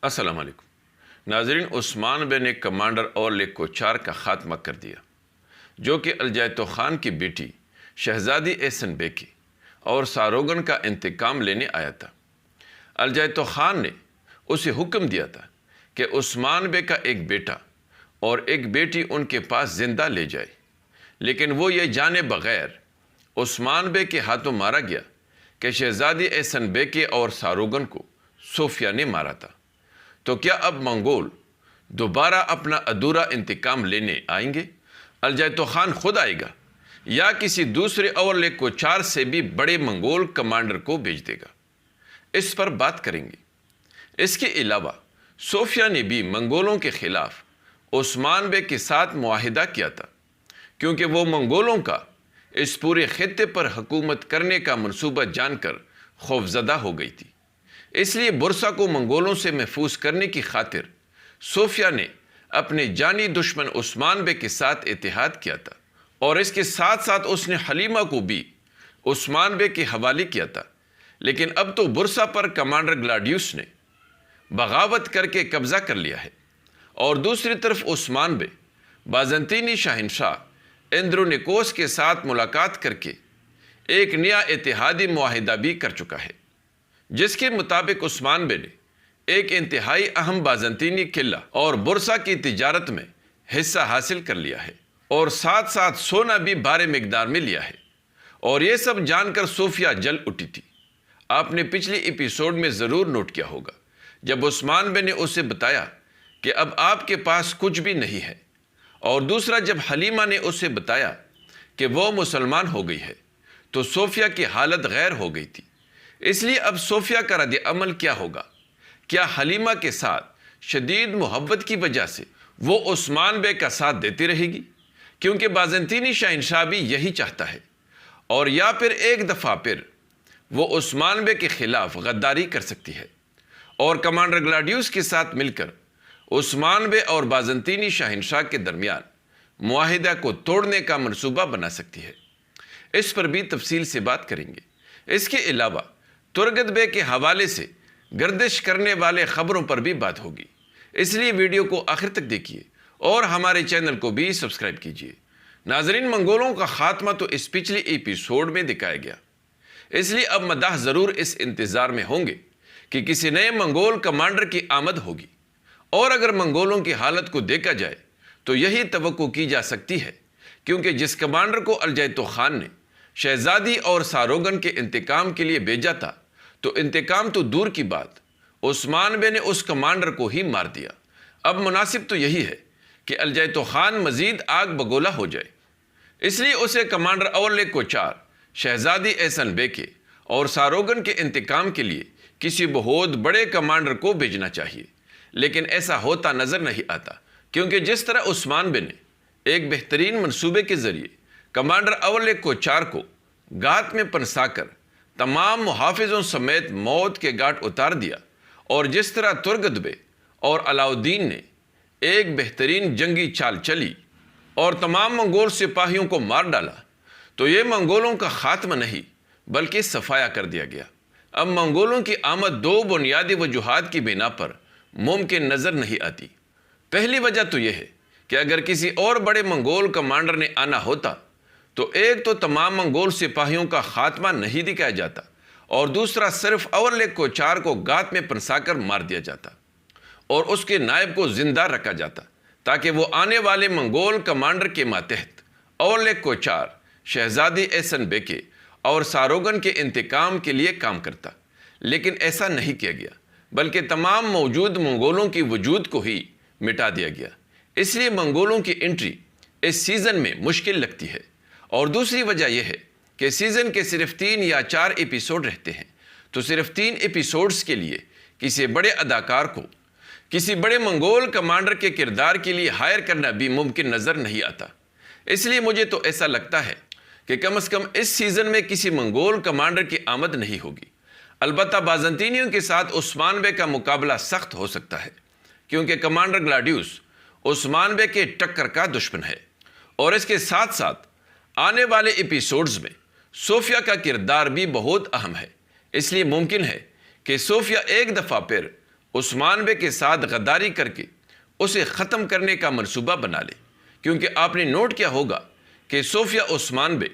السلام علیکم ناظرین، عثمان بے نے کمانڈر اورلیک کوچار کا خاتمہ کر دیا، جو کہ الجائتو خان کی بیٹی شہزادی احسن بیگی اور ساروگن کا انتقام لینے آیا تھا۔ الجائتو خان نے اسے حکم دیا تھا کہ عثمان بے کا ایک بیٹا اور ایک بیٹی ان کے پاس زندہ لے جائے، لیکن وہ یہ جانے بغیر عثمان بے کے ہاتھوں مارا گیا کہ شہزادی احسن بیگی اور ساروگن کو صوفیہ نے مارا تھا۔ تو کیا اب منگول دوبارہ اپنا ادھورا انتقام لینے آئیں گے؟ الجائتو خان خود آئے گا یا کسی دوسرے اورلیک کوچار سے بھی بڑے منگول کمانڈر کو بھیج دے گا؟ اس پر بات کریں گے۔ اس کے علاوہ صوفیہ نے بھی منگولوں کے خلاف عثمان بے کے ساتھ معاہدہ کیا تھا، کیونکہ وہ منگولوں کا اس پورے خطے پر حکومت کرنے کا منصوبہ جان کر خوفزدہ ہو گئی تھی۔ اس لیے برسا کو منگولوں سے محفوظ کرنے کی خاطر صوفیہ نے اپنے جانی دشمن عثمان بے کے ساتھ اتحاد کیا تھا، اور اس کے ساتھ ساتھ اس نے حلیمہ کو بھی عثمان بے کے حوالے کیا تھا۔ لیکن اب تو برسا پر کمانڈر گلاڈیوس نے بغاوت کر کے قبضہ کر لیا ہے، اور دوسری طرف عثمان بے بازنطینی شاہنشاہ اندرونیکوس کے ساتھ ملاقات کر کے ایک نیا اتحادی معاہدہ بھی کر چکا ہے، جس کے مطابق عثمان بے نے ایک انتہائی اہم بازنطینی قلعہ اور برسا کی تجارت میں حصہ حاصل کر لیا ہے، اور ساتھ ساتھ سونا بھی بھاری مقدار میں لیا ہے۔ اور یہ سب جان کر صوفیہ جل اٹھی تھی۔ آپ نے پچھلی ایپیسوڈ میں ضرور نوٹ کیا ہوگا، جب عثمان بے نے اسے بتایا کہ اب آپ کے پاس کچھ بھی نہیں ہے، اور دوسرا جب حلیمہ نے اسے بتایا کہ وہ مسلمان ہو گئی ہے، تو صوفیہ کی حالت غیر ہو گئی تھی۔ اس لیے اب صوفیہ کا رد عمل کیا ہوگا؟ کیا حلیمہ کے ساتھ شدید محبت کی وجہ سے وہ عثمان بے کا ساتھ دیتی رہے گی، کیونکہ بازنطینی شاہنشاہ بھی یہی چاہتا ہے، اور یا پھر ایک دفعہ پھر وہ عثمان بے کے خلاف غداری کر سکتی ہے اور کمانڈر گلاڈیوس کے ساتھ مل کر عثمان بے اور بازنطینی شاہنشاہ کے درمیان معاہدہ کو توڑنے کا منصوبہ بنا سکتی ہے۔ اس پر بھی تفصیل سے بات کریں گے۔ اس کے علاوہ ترگت بے کے حوالے سے گردش کرنے والے خبروں پر بھی بات ہوگی، اس لیے ویڈیو کو آخر تک دیکھیے اور ہمارے چینل کو بھی سبسکرائب کیجیے۔ ناظرین، منگولوں کا خاتمہ تو اس پچھلی ایپیسوڈ میں دکھایا گیا، اس لیے اب مداح ضرور اس انتظار میں ہوں گے کہ کسی نئے منگول کمانڈر کی آمد ہوگی، اور اگر منگولوں کی حالت کو دیکھا جائے تو یہی توقع کی جا سکتی ہے، کیونکہ جس کمانڈر کو الجائتو خان نے شہزادی اور ساروگن کے انتقام کے لیے بھیجا تھا، تو انتقام تو دور کی بات، عثمان بے نے اس کمانڈر کو ہی مار دیا۔ اب مناسب تو یہی ہے کہ الجائتو خان مزید آگ بگولا ہو جائے، اس لیے اسے کمانڈر اورلیک کوچار شہزادی احسن بیگی اور ساروگن کے انتقام کے لیے کسی بہت بڑے کمانڈر کو بھیجنا چاہیے، لیکن ایسا ہوتا نظر نہیں آتا، کیونکہ جس طرح عثمان بے نے ایک بہترین منصوبے کے ذریعے کمانڈر اورلیک کوچار کو گات میں پنسا کر تمام محافظوں سمیت موت کے گھاٹ اتار دیا، اور جس طرح ترگت بے اور علاؤدین نے ایک بہترین جنگی چال چلی اور تمام منگول سپاہیوں کو مار ڈالا، تو یہ منگولوں کا خاتمہ نہیں بلکہ صفایا کر دیا گیا۔ اب منگولوں کی آمد دو بنیادی وجوہات کی بنا پر ممکن نظر نہیں آتی۔ پہلی وجہ تو یہ ہے کہ اگر کسی اور بڑے منگول کمانڈر نے آنا ہوتا تو ایک تو تمام منگول سپاہیوں کا خاتمہ نہیں دکھایا جاتا، اور دوسرا صرف اورلیک کوچار کو گات میں پنسا کر مار دیا جاتا اور اس کے نائب کو زندہ رکھا جاتا، تاکہ وہ آنے والے منگول کمانڈر کے ماتحت اورلیک کوچار شہزادی احسن بیگی اور ساروگن کے انتقام کے لیے کام کرتا۔ لیکن ایسا نہیں کیا گیا، بلکہ تمام موجود منگولوں کی وجود کو ہی مٹا دیا گیا۔ اس لیے منگولوں کی انٹری اس سیزن میں مشکل لگتی ہے، اور دوسری وجہ یہ ہے کہ سیزن کے صرف 3 یا 4 ایپیسوڈ رہتے ہیں، تو صرف 3 ایپیسوڈز کے لیے کسی بڑے اداکار کو کسی بڑے منگول کمانڈر کے کردار کے لیے ہائر کرنا بھی ممکن نظر نہیں آتا۔ اس لیے مجھے تو ایسا لگتا ہے کہ کم از کم اس سیزن میں کسی منگول کمانڈر کی آمد نہیں ہوگی۔ البتہ بازنطینیوں کے ساتھ عثمان بے کا مقابلہ سخت ہو سکتا ہے، کیونکہ کمانڈر گلاڈیوس عثمان بے کے ٹکر کا دشمن ہے، اور اس کے ساتھ ساتھ آنے والے ایپیسوڈز میں صوفیہ کا کردار بھی بہت اہم ہے۔ اس لیے ممکن ہے کہ صوفیہ ایک دفعہ پھر عثمان بے کے ساتھ غداری کر کے اسے ختم کرنے کا منصوبہ بنا لے، کیونکہ آپ نے نوٹ کیا ہوگا کہ صوفیہ عثمان بے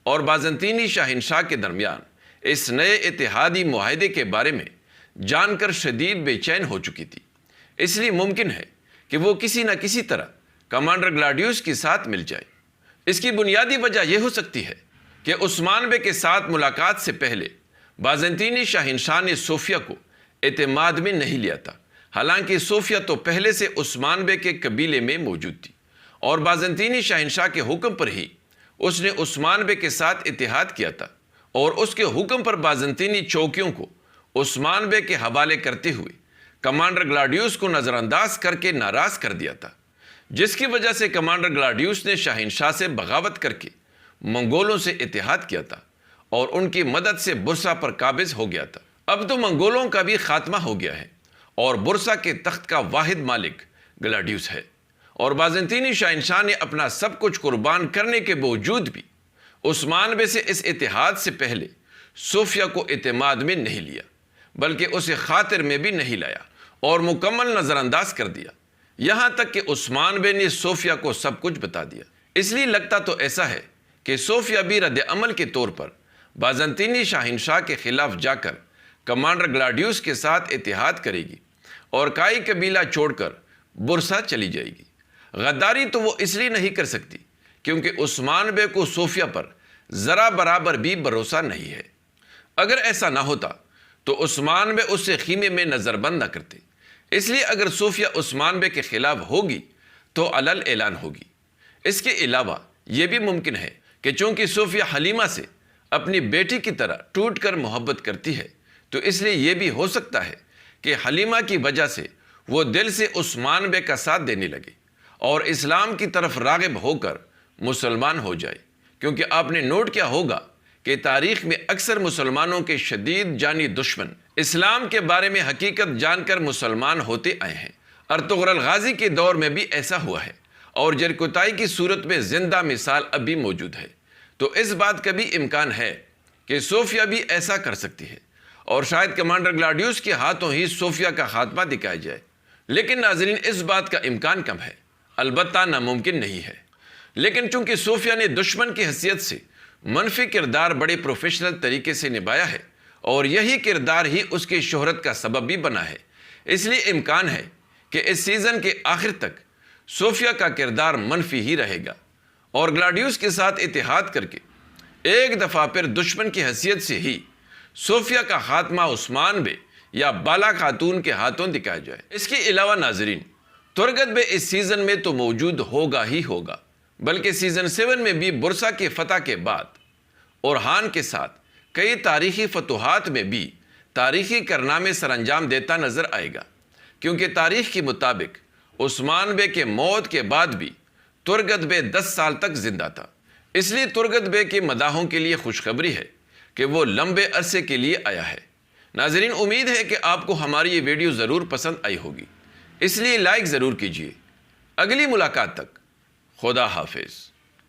اور بازنطینی شاہنشاہ کے درمیان اس نئے اتحادی معاہدے کے بارے میں جان کر شدید بے چین ہو چکی تھی۔ اس لیے ممکن ہے کہ وہ کسی نہ کسی طرح کمانڈر گلاڈیوس کے ساتھ مل جائے۔ اس کی بنیادی وجہ یہ ہو سکتی ہے کہ عثمان بے کے ساتھ ملاقات سے پہلے بازنطینی شاہنشاہ نے صوفیہ کو اعتماد میں نہیں لیا تھا، حالانکہ صوفیہ تو پہلے سے عثمان بے کے قبیلے میں موجود تھی، اور بازنطینی شاہنشاہ کے حکم پر ہی اس نے عثمان بے کے ساتھ اتحاد کیا تھا، اور اس کے حکم پر بازنطینی چوکیوں کو عثمان بے کے حوالے کرتے ہوئے کمانڈر گلاڈیوس کو نظر انداز کر کے ناراض کر دیا تھا، جس کی وجہ سے کمانڈر گلاڈیوس نے شاہنشاہ سے بغاوت کر کے منگولوں سے اتحاد کیا تھا اور ان کی مدد سے برسا پر قابض ہو گیا تھا۔ اب تو منگولوں کا بھی خاتمہ ہو گیا ہے اور برسا کے تخت کا واحد مالک گلاڈیوس ہے، اور بازنطینی شاہنشاہ نے اپنا سب کچھ قربان کرنے کے باوجود بھی عثمان بے سے اس اتحاد سے پہلے صوفیہ کو اعتماد میں نہیں لیا، بلکہ اسے خاطر میں بھی نہیں لایا اور مکمل نظر انداز کر دیا، یہاں تک کہ عثمان بے نے صوفیہ کو سب کچھ بتا دیا۔ اس لیے لگتا تو ایسا ہے کہ صوفیہ بھی رد عمل کے طور پر بازنطینی شاہنشاہ کے خلاف جا کر کمانڈر گلاڈیوس کے ساتھ اتحاد کرے گی اور کائی قبیلہ چھوڑ کر برسا چلی جائے گی۔ غداری تو وہ اس لیے نہیں کر سکتی کیونکہ عثمان بے کو صوفیہ پر ذرا برابر بھی بھروسہ نہیں ہے۔ اگر ایسا نہ ہوتا تو عثمان بے اس سے خیمے میں نظر بند نہ کرتے، اس لیے اگر صوفیہ عثمان بے کے خلاف ہوگی تو علل اعلان ہوگی۔ اس کے علاوہ یہ بھی ممکن ہے کہ چونکہ صوفیہ حلیمہ سے اپنی بیٹی کی طرح ٹوٹ کر محبت کرتی ہے، تو اس لیے یہ بھی ہو سکتا ہے کہ حلیمہ کی وجہ سے وہ دل سے عثمان بے کا ساتھ دینے لگے اور اسلام کی طرف راغب ہو کر مسلمان ہو جائے، کیونکہ آپ نے نوٹ کیا ہوگا کہ تاریخ میں اکثر مسلمانوں کے شدید جانی دشمن اسلام کے بارے میں حقیقت جان کر مسلمان ہوتے آئے ہیں۔ ارطغرل غازی کے دور میں بھی ایسا ہوا ہے، اور جرکتائی کی صورت میں زندہ مثال اب بھی موجود ہے۔ تو اس بات کا بھی امکان ہے کہ صوفیہ بھی ایسا کر سکتی ہے، اور شاید کمانڈر گلاڈیوس کے ہاتھوں ہی صوفیہ کا خاتمہ دکھایا جائے۔ لیکن ناظرین، اس بات کا امکان کم ہے، البتہ ناممکن نہیں ہے۔ لیکن چونکہ صوفیہ نے دشمن کی حیثیت سے منفی کردار بڑے پروفیشنل طریقے سے نبھایا ہے، اور یہی کردار ہی اس کی شہرت کا سبب بھی بنا ہے، اس لیے امکان ہے کہ اس سیزن کے آخر تک صوفیہ کا کردار منفی ہی رہے گا، اور گلاڈیوس کے ساتھ اتحاد کر کے ایک دفعہ پھر دشمن کی حیثیت سے ہی صوفیہ کا خاتمہ عثمان بے یا بالا خاتون کے ہاتھوں دکھایا جائے۔ اس کے علاوہ ناظرین، ترگت بے اس سیزن میں تو موجود ہوگا ہی ہوگا، بلکہ سیزن 7 میں بھی برسا کے فتح کے بعد اورہان کے ساتھ کئی تاریخی فتوحات میں بھی تاریخی کارنامے سر انجام دیتا نظر آئے گا، کیونکہ تاریخ کے مطابق عثمان بے کے موت کے بعد بھی ترگت بے 10 سال تک زندہ تھا۔ اس لیے ترگت بے کے مداحوں کے لیے خوشخبری ہے کہ وہ لمبے عرصے کے لیے آیا ہے۔ ناظرین، امید ہے کہ آپ کو ہماری یہ ویڈیو ضرور پسند آئی ہوگی، اس لیے لائک ضرور کیجیے۔ اگلی ملاقات تک خدا حافظ۔